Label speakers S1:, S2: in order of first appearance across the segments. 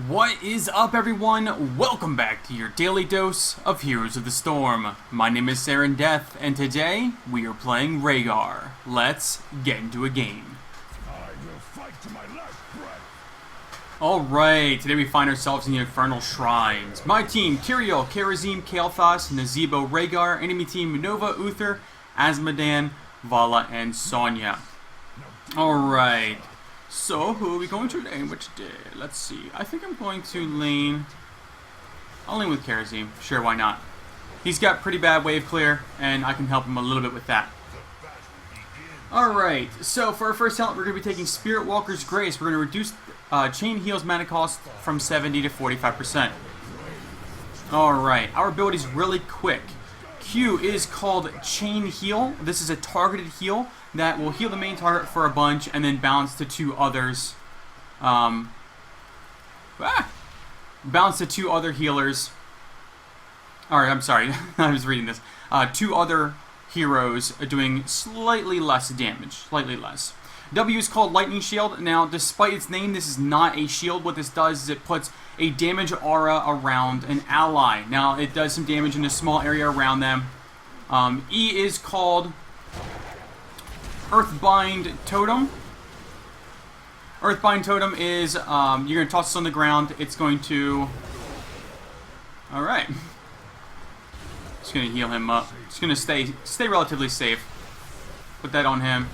S1: What is up, everyone? Welcome back to your daily dose of Heroes of the Storm. My name is Saren Death, and today we are playing Rhegar. Let's get into a game.
S2: I will fight to my last breath.
S1: Alright, today we find ourselves in the Infernal Shrines. My team, Tyrael, Karazim, Kael'thas, Nazeebo, Rhegar. Enemy team, Nova, Uther, Azmodan, Vala, and Sonya. Alright. So, who are we going to lane which day? Let's see. I think I'm going to lane... I'll lane with Karazim. Sure, why not? He's got pretty bad wave clear, and I can help him a little bit with that. Alright, so for our first talent, we're going to be taking Spirit Walker's Grace. We're going to reduce Chain Heal's mana cost from 70 to 45%. Alright, our ability is really quick. Q is called Chain Heal. This is a targeted heal that will heal the main target for a bunch and then bounce to two others. Bounce to two other healers. Alright, I'm sorry. I was reading this. Two other heroes doing slightly less damage. Slightly less. W is called Lightning Shield. Now, despite its name, this is not a shield. What this does is it puts a damage aura around an ally. Now, it does some damage in a small area around them. E is called Earthbind Totem. Earthbind Totem is, you're going to toss this on the ground. It's going to... Alright. Just going to heal him up. Just going to stay relatively safe. Put that on him.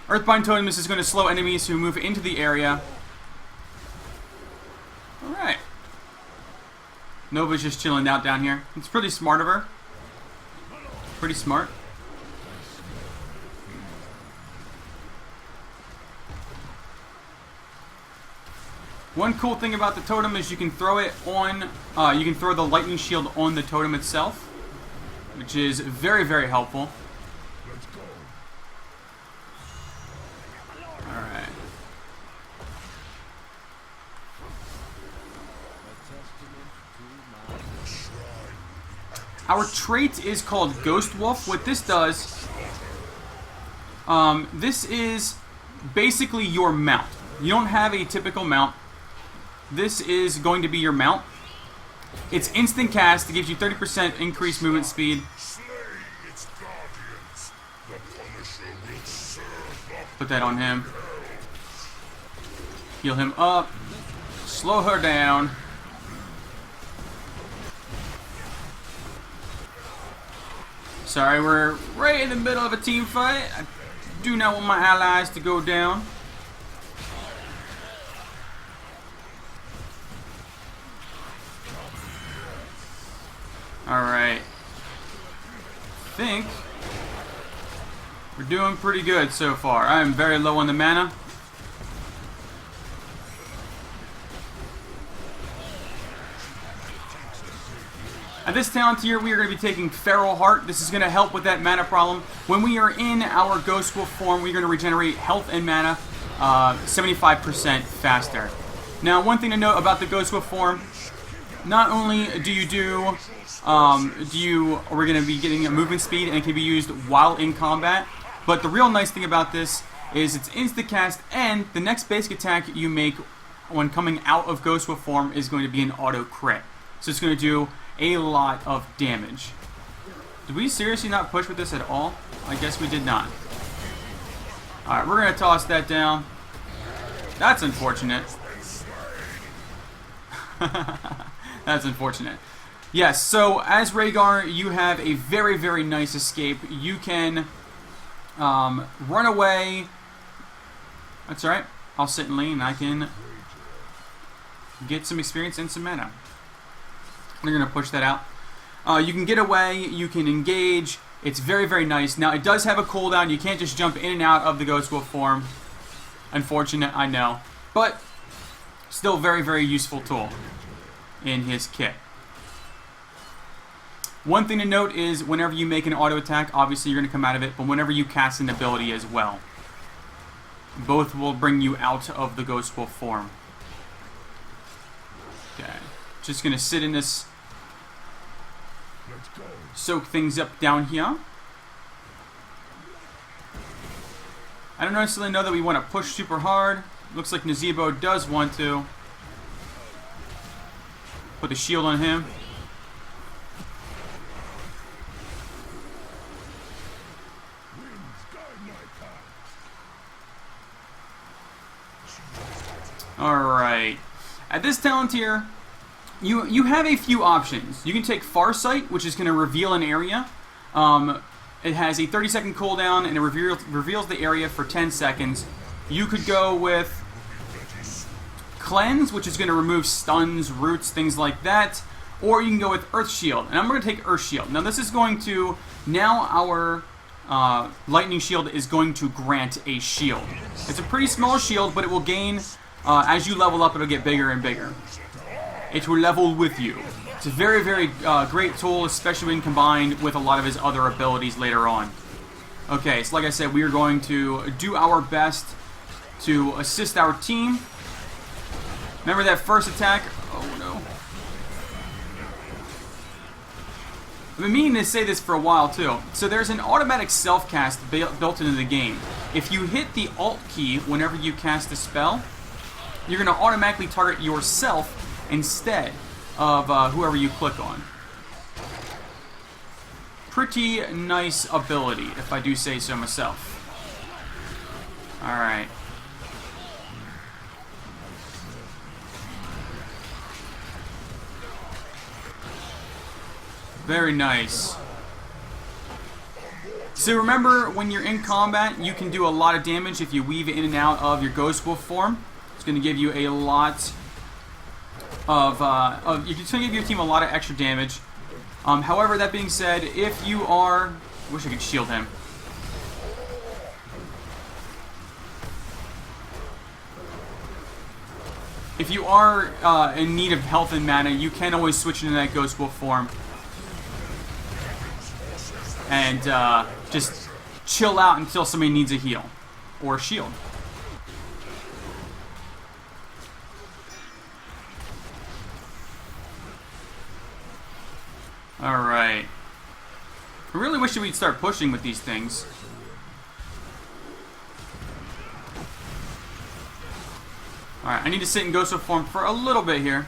S1: Earthbind Totem, this is going to slow enemies who move into the area. Alright. Nova's just chilling out down here. It's pretty smart of her. Pretty smart. One cool thing about the totem is you can throw it on, you can throw the lightning shield on the totem itself, which is very, very helpful. Alright. Our trait is called Ghost Wolf. What this does, this is basically your mount. You don't have a typical mount. This is going to be your mount. It's instant cast. It gives you 30% increased movement speed. Put that on him. Heal him up. Slow her down. Sorry, we're right in the middle of a team fight. I do not want my allies to go down. Alright. I think we're doing pretty good so far. I am very low on the mana. At this talent here, we are going to be taking Feral Heart. This is going to help with that mana problem. When we are in our Ghost Wolf form, we're going to regenerate health and mana 75% faster. Now, one thing to note about the Ghost Wolf form, not only we're going to be getting a movement speed and it can be used while in combat, but the real nice thing about this is it's insta-cast, and the next basic attack you make when coming out of Ghost Wolf form is going to be an auto crit. So it's going to do a lot of damage. Did we seriously not push with this at all? I guess we did not. Alright, we're going to toss that down. That's unfortunate. That's unfortunate. Yes, so as Rhegar, you have a very, very nice escape. You can run away. That's alright. I'll sit in lane and I can get some experience and some mana. We're going to push that out. You can get away. You can engage. It's very, very nice. Now, it does have a cooldown. You can't just jump in and out of the Ghost Wolf form. Unfortunate, I know. But still very, very useful tool in his kit. One thing to note is whenever you make an auto attack, obviously you're going to come out of it, but whenever you cast an ability as well, both will bring you out of the Ghost Wolf form. Okay. Just going to sit in this, soak things up down here. I don't necessarily know that we want to push super hard. Looks like Nazebo does want to put the shield on him. Alright. At this talent tier, you have a few options. You can take Farsight, which is going to reveal an area. It has a 30-second cooldown, and it reveals the area for 10 seconds. You could go with Cleanse, which is going to remove stuns, roots, things like that. Or you can go with Earth Shield. And I'm going to take Earth Shield. Now this is going to... Now our Lightning Shield is going to grant a shield. It's a pretty small shield, but it will gain... as you level up, it'll get bigger and bigger. It will level with you. It's a very, very great tool, especially when combined with a lot of his other abilities later on. Okay, so like I said, we are going to do our best to assist our team. Remember that first attack? Oh no. I've been meaning to say this for a while too. So there's an automatic self-cast built into the game. If you hit the Alt key whenever you cast a spell, you're going to automatically target yourself instead of whoever you click on. Pretty nice ability, if I do say so myself. Alright. Very nice. So remember, when you're in combat, you can do a lot of damage if you weave in and out of your Ghost Wolf form. It's going to give you a lot of it's going to give your team a lot of extra damage. However, that being said, if you are... I wish I could shield him. If you are in need of health and mana, you can always switch into that Ghost Wolf form. And just chill out until somebody needs a heal. Or a shield. Alright. I really wish that we'd start pushing with these things. Alright, I need to sit in Ghost Wolf form for a little bit here.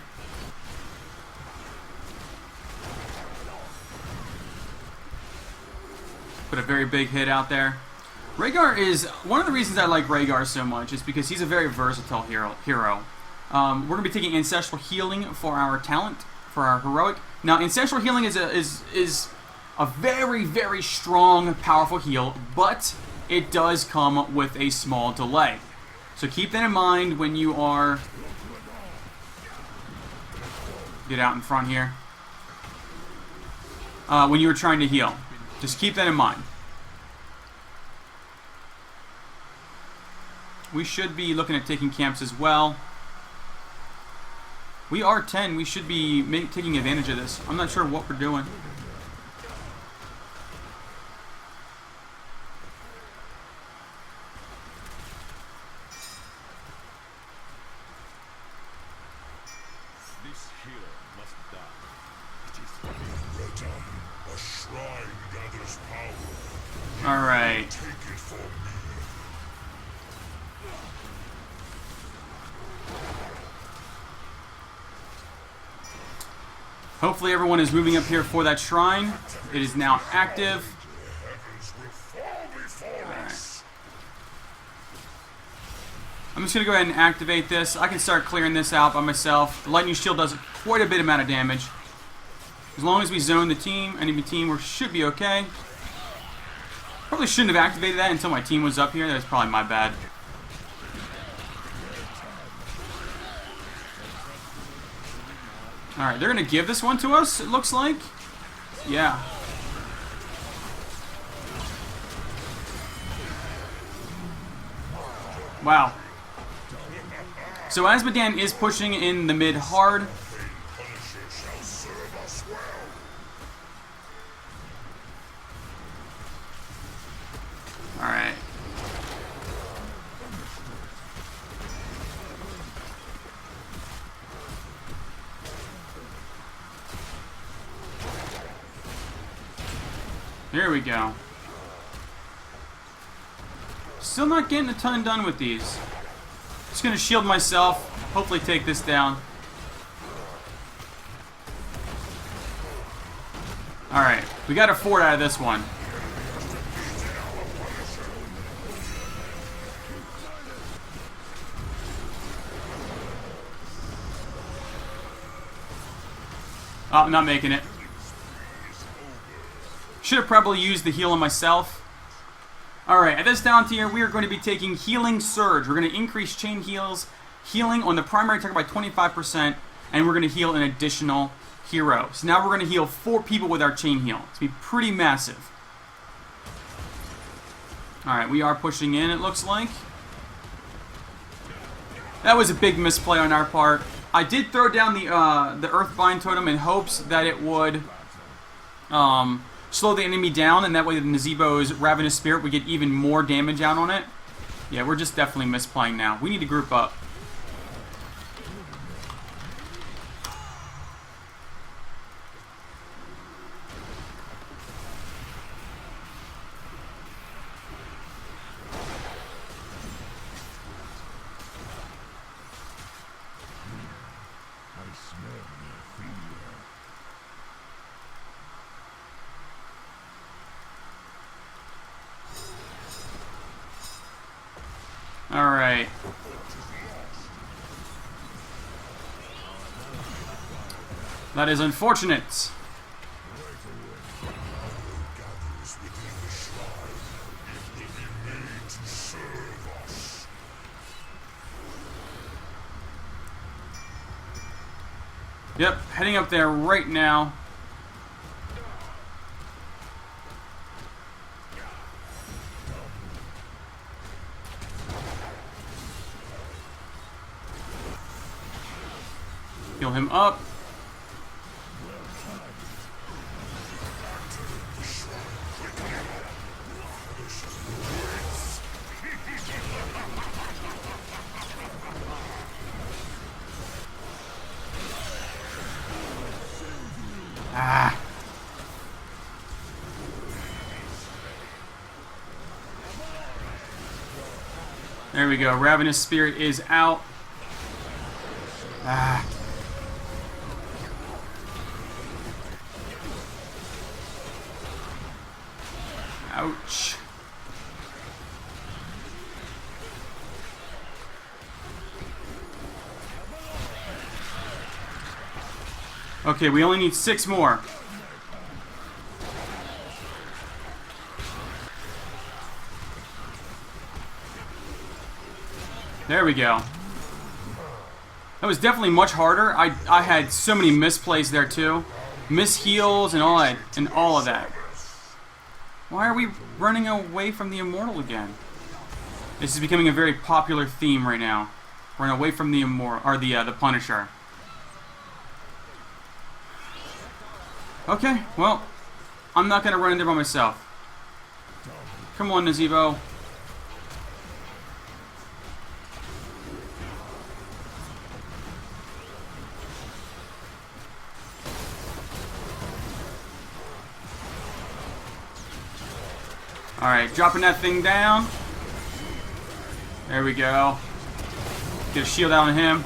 S1: Put a very big hit out there. Rhegar is... One of the reasons I like Rhegar so much is because he's a very versatile hero. We're going to be taking Ancestral Healing for our talent, for our heroic. Now, Ancestral Healing is a very, very strong, powerful heal, but it does come with a small delay. So keep that in mind when you are... Get out in front here. When you are trying to heal. Just keep that in mind. We should be looking at taking camps as well. We are 10. We should be taking advantage of this. I'm not sure what we're doing.
S2: This hero must die. It is Rhegar. A shrine gathers power.
S1: All right.
S2: Take it from me.
S1: Hopefully everyone is moving up here for that shrine. It is now active. Alright. I'm just going to go ahead and activate this. I can start clearing this out by myself. The Lightning Shield does quite a bit amount of damage. As long as we zone the team, enemy team, we should be okay. Probably shouldn't have activated that until my team was up here. That was probably my bad. Alright, they're going to give this one to us, it looks like. Yeah. Wow. So Azmodan is pushing in the mid hard. Alright. There we go. Still not getting a ton done with these. Just gonna shield myself. Hopefully take this down. Alright, we got a fort out of this one. Oh, I'm not making it. Should have probably used the heal on myself. Alright, at this down tier, we are going to be taking Healing Surge. We're going to increase chain healing on the primary target by 25%, and we're going to heal an additional hero. So now we're going to heal 4 people with our chain heal. It's going to be pretty massive. Alright, we are pushing in, it looks like. That was a big misplay on our part. I did throw down the Earthbind Totem in hopes that it would slow the enemy down, and that way the Nazeebo's Ravenous Spirit would get even more damage out on it. Yeah, we're just definitely misplaying now. We need to group up. Alright. That is unfortunate. Yep, heading up there right now. Heal him up. Ah. There we go. Ravenous Spirit is out. Ah. Ouch. Okay, we only need 6 more. There we go. That was definitely much harder. I had so many misplays there too. Misheals and all of that. Why are we running away from the Immortal again? This is becoming a very popular theme right now. Run away from the Immortal, or the Punisher. Okay, well, I'm not gonna run in there by myself. Come on, Nazeebo. Alright, dropping that thing down. There we go. Get a shield out on him.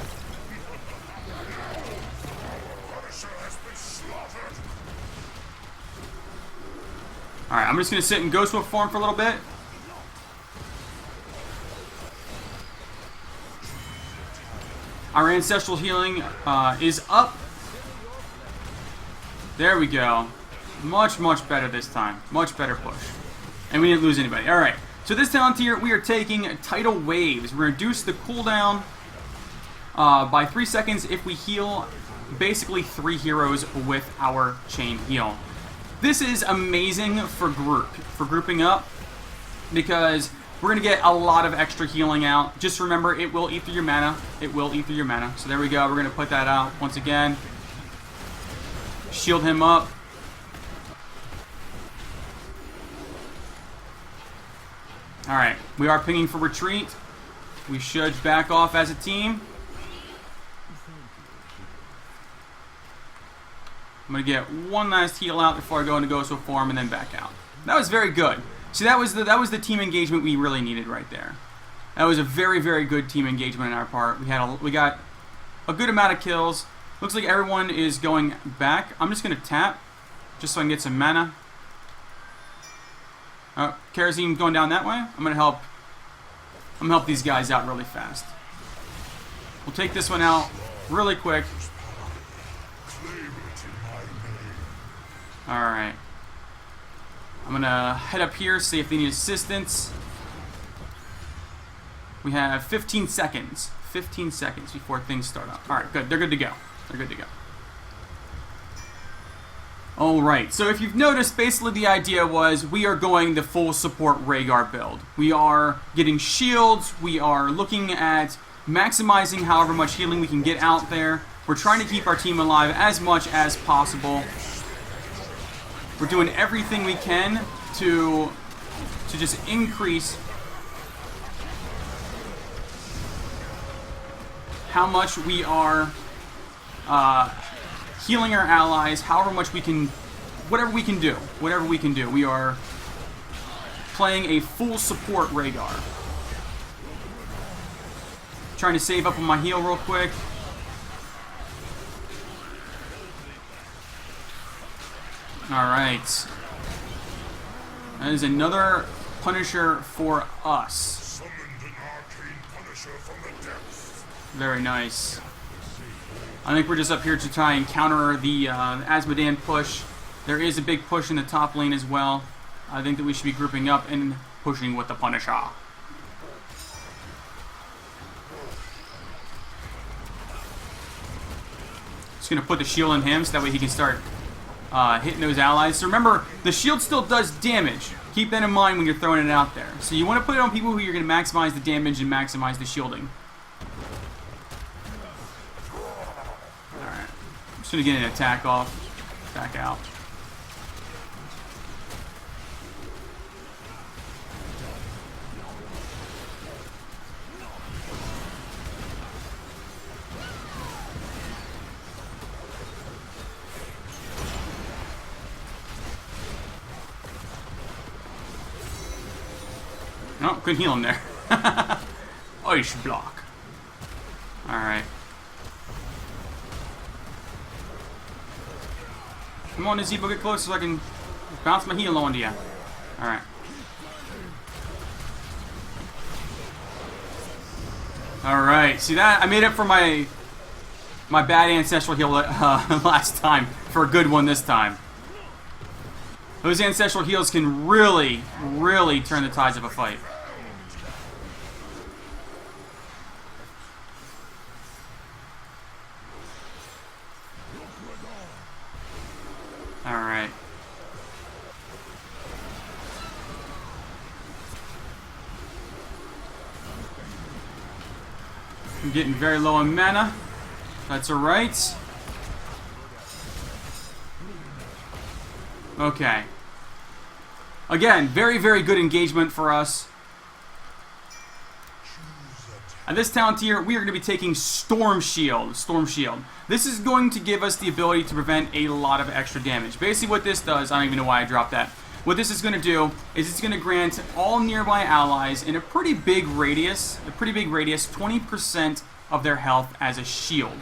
S1: Alright, I'm just going to sit in Ghost Wolf form for a little bit. Our ancestral healing is up. There we go. Much, much better this time. Much better push. And we didn't lose anybody. Alright, so this talent tier, we are taking Tidal Waves. We're going to reduce the cooldown by 3 seconds if we heal basically 3 heroes with our chain heal. This is amazing for grouping up, because we're going to get a lot of extra healing out. Just remember, it will eat through your mana. It will eat through your mana. So there we go. We're going to put that out once again. Shield him up. Alright, we are pinging for retreat. We should back off as a team. I'm going to get one last heal out before I go into Ghost Wolf form and then back out. That was very good. See, that was the team engagement we really needed right there. That was a very, very good team engagement on our part. We got a good amount of kills. Looks like everyone is going back. I'm just going to tap just so I can get some mana. Kerosene going down that way. I'm going to help these guys out really fast. We'll take this one out really quick. Alright. I'm going to head up here, see if they need assistance. We have 15 seconds. 15 seconds before things start up. Alright, good. They're good to go. They're good to go. Alright, so if you've noticed, basically the idea was we are going the full support Rhegar build. We are getting shields. We are looking at maximizing however much healing we can get out there. We're trying to keep our team alive as much as possible. We're doing everything we can to just increase how much we are healing our allies, however much we can, whatever we can do. We are playing a full support Rhegar. Trying to save up on my heal real quick. Alright. That is another Punisher for us. Very nice. I think we're just up here to try and counter the Asmodan push. There is a big push in the top lane as well. I think that we should be grouping up and pushing with the Punisher. Just going to put the shield on him so that way he can start hitting those allies. So remember, the shield still does damage. Keep that in mind when you're throwing it out there. So you want to put it on people who you're going to maximize the damage and maximize the shielding. Alright. I'm just going to get an attack off. Back out. Oh, couldn't heal him there. Ice block. Alright. Come on, Nazebo, get close so I can bounce my heal onto you. Alright. Alright, see that? I made up for my bad ancestral heal last time for a good one this time. Those ancestral heals can really, really turn the tides of a fight. Alright. I'm getting very low on mana. That's alright. Okay. Again, very, very good engagement for us. At this talent tier, we are going to be taking Storm Shield. Storm Shield. This is going to give us the ability to prevent a lot of extra damage. Basically what this does, I don't even know why I dropped that. What this is going to do is it's going to grant all nearby allies in a pretty big radius, 20% of their health as a shield.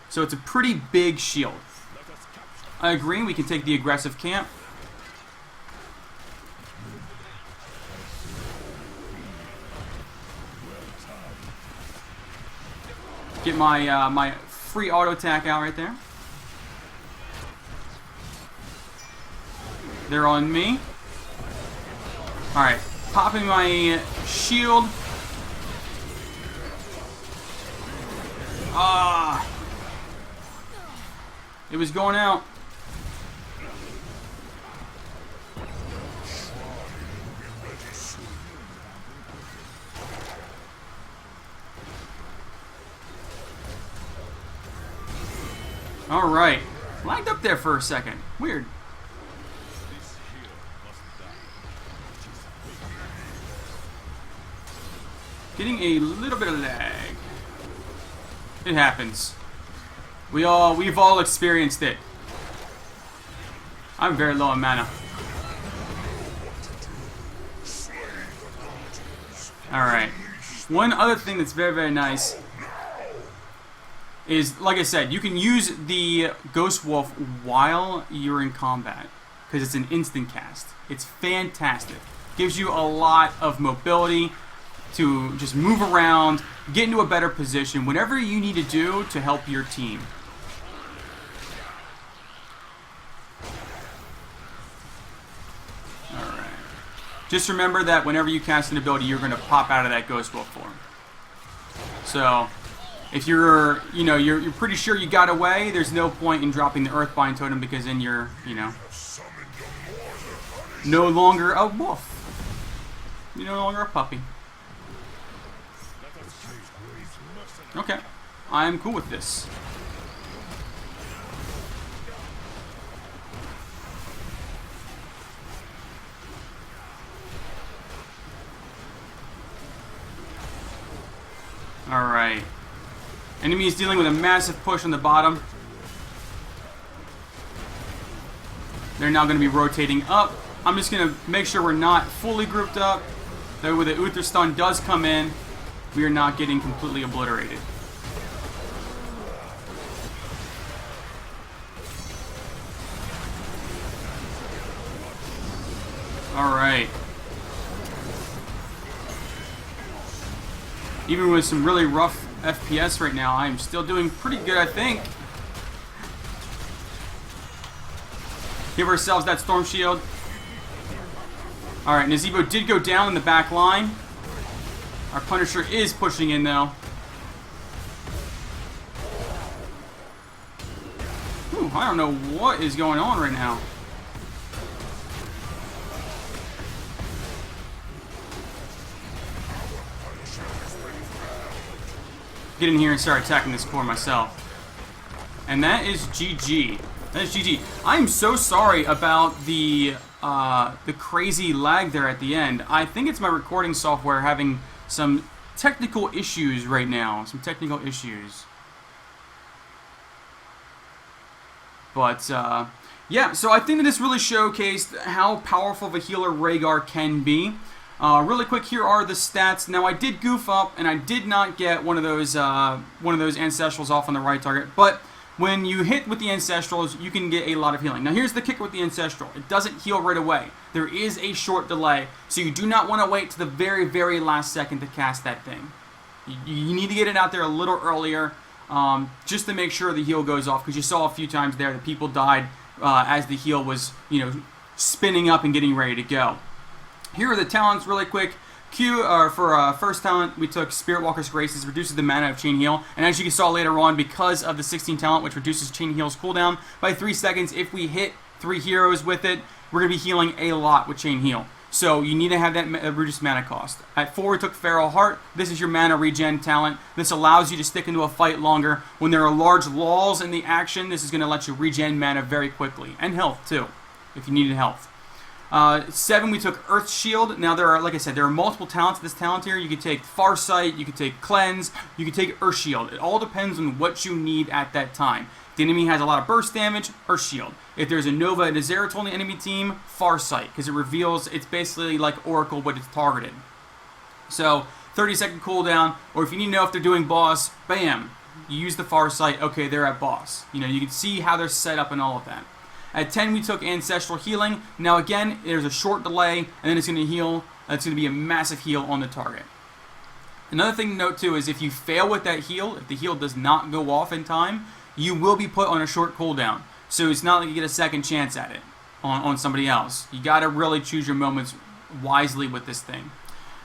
S1: So it's a pretty big shield. I agree, we can take the aggressive camp. Get my my free auto attack out right there. They're on me. Alright, popping my shield. Ah! It was going out. Alright. Lagged up there for a second. Weird. Getting a little bit of lag. It happens. We've all experienced it. I'm very low on mana. Alright. One other thing that's very, very nice is, like I said, you can use the Ghost Wolf while you're in combat because it's an instant cast. It's fantastic. Gives you a lot of mobility to just move around, get into a better position, whatever you need to do to help your team. Alright. Just remember that whenever you cast an ability, you're going to pop out of that Ghost Wolf form. So, if you're, you're pretty sure you got away, there's no point in dropping the Earthbind Totem because then you're, no longer a wolf. You're no longer a puppy. Okay. I'm cool with this. Alright. Enemy is dealing with a massive push on the bottom. They're now going to be rotating up. I'm just going to make sure we're not fully grouped up. Though when the Uther Stun does come in, we are not getting completely obliterated. Alright. Even with some really rough FPS right now, I'm still doing pretty good, I think. Give ourselves that Storm Shield. Alright, Nazebo did go down in the back line. Our Punisher is pushing in, though. Ooh, I don't know what is going on right now. Get in here and start attacking this core myself. And that is GG. That is GG. I'm so sorry about the crazy lag there at the end. I think it's my recording software having some technical issues right now. Some technical issues. But, yeah, so I think that this really showcased how powerful of a healer Rhegar can be. Really quick, here are the stats. Now, I did goof up, and I did not get one of those ancestrals off on the right target. But when you hit with the ancestrals, you can get a lot of healing. Now, here's the kicker with the ancestral. It doesn't heal right away. There is a short delay, so you do not want to wait to the very, very last second to cast that thing. You need to get it out there a little earlier, just to make sure the heal goes off, because you saw a few times there that people died as the heal was, spinning up and getting ready to go. Here are the talents really quick. For first talent, we took Spirit Walker's Graces, reduces the mana of Chain Heal. And as you saw later on, because of the 16 talent, which reduces Chain Heal's cooldown by 3 seconds, if we hit 3 heroes with it, we're going to be healing a lot with Chain Heal. So you need to have that reduced mana cost. At 4, we took Feral Heart. This is your mana regen talent. This allows you to stick into a fight longer. When there are large lulls in the action, this is going to let you regen mana very quickly. And health, too, if you needed health. 7, we took Earth Shield. Now, there are, like I said, there are multiple talents. This talent here, you could take Farsight, you could take Cleanse, you could take Earth Shield. It all depends on what you need at that time. If the enemy has a lot of burst damage, Earth Shield. If there's a Nova and a Zeratul on the enemy team, Farsight, because it reveals, it's basically like Oracle, but it's targeted. So, 30-second cooldown, or if you need to know if they're doing boss, bam, you use the Farsight, okay, they're at boss. You can see how they're set up and all of that. At 10, we took Ancestral Healing. Now, again, there's a short delay, and then it's going to heal. It's going to be a massive heal on the target. Another thing to note, too, is if you fail with that heal, if the heal does not go off in time, you will be put on a short cooldown. So it's not like you get a second chance at it on somebody else. You got to really choose your moments wisely with this thing.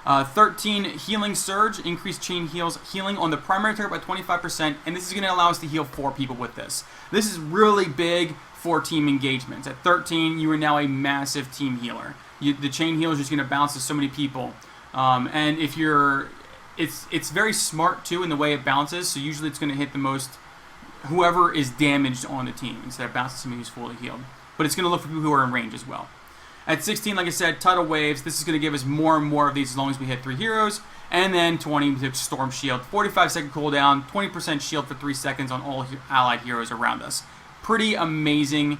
S1: 13, Healing Surge. Increase Chain Heal's healing on the primary target by 25%, and this is going to allow us to heal 4 people with this. This is really big for team engagements. At 13, you are now a massive team healer. The Chain Heal is just going to bounce to so many people. And if you're... It's very smart, too, in the way it bounces, so usually it's going to hit the most... whoever is damaged on the team, instead of bouncing somebody who's fully healed. But it's going to look for people who are in range as well. At 16, like I said, Tidal Waves. This is going to give us more and more of these as long as we hit 3 heroes. And then 20, we took Storm Shield. 45-second cooldown, 20% shield for 3 seconds on all allied heroes around us. Pretty amazing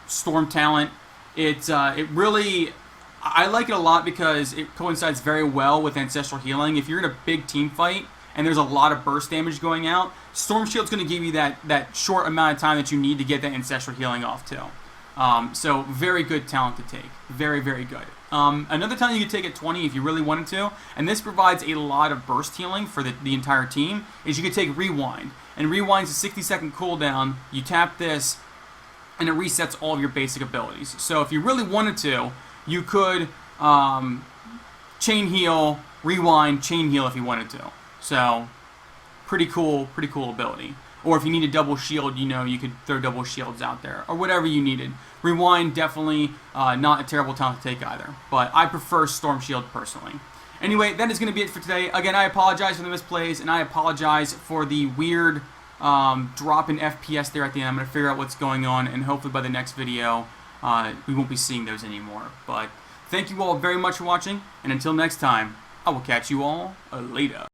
S1: Storm talent. It really I like it a lot because it coincides very well with Ancestral Healing. If you're in a big team fight and there's a lot of burst damage going out, Storm Shield's going to give you that short amount of time that you need to get that Ancestral Healing off too. So very good talent to take. Very, very good. Another talent you could take at 20 if you really wanted to, and this provides a lot of burst healing for the entire team, is you could take Rewind. And Rewind's a 60-second cooldown. You tap this, and it resets all of your basic abilities. So if you really wanted to, you could chain heal, rewind, chain heal if you wanted to. So pretty cool ability. Or if you need a double shield, you know, you could throw double shields out there, or whatever you needed. Rewind, definitely not a terrible talent to take either, but I prefer Storm Shield personally. Anyway, that is going to be it for today. Again, I apologize for the misplays, and I apologize for the weird drop in FPS there at the end. I'm going to figure out what's going on, and hopefully by the next video, we won't be seeing those anymore. But thank you all very much for watching, and until next time, I will catch you all later.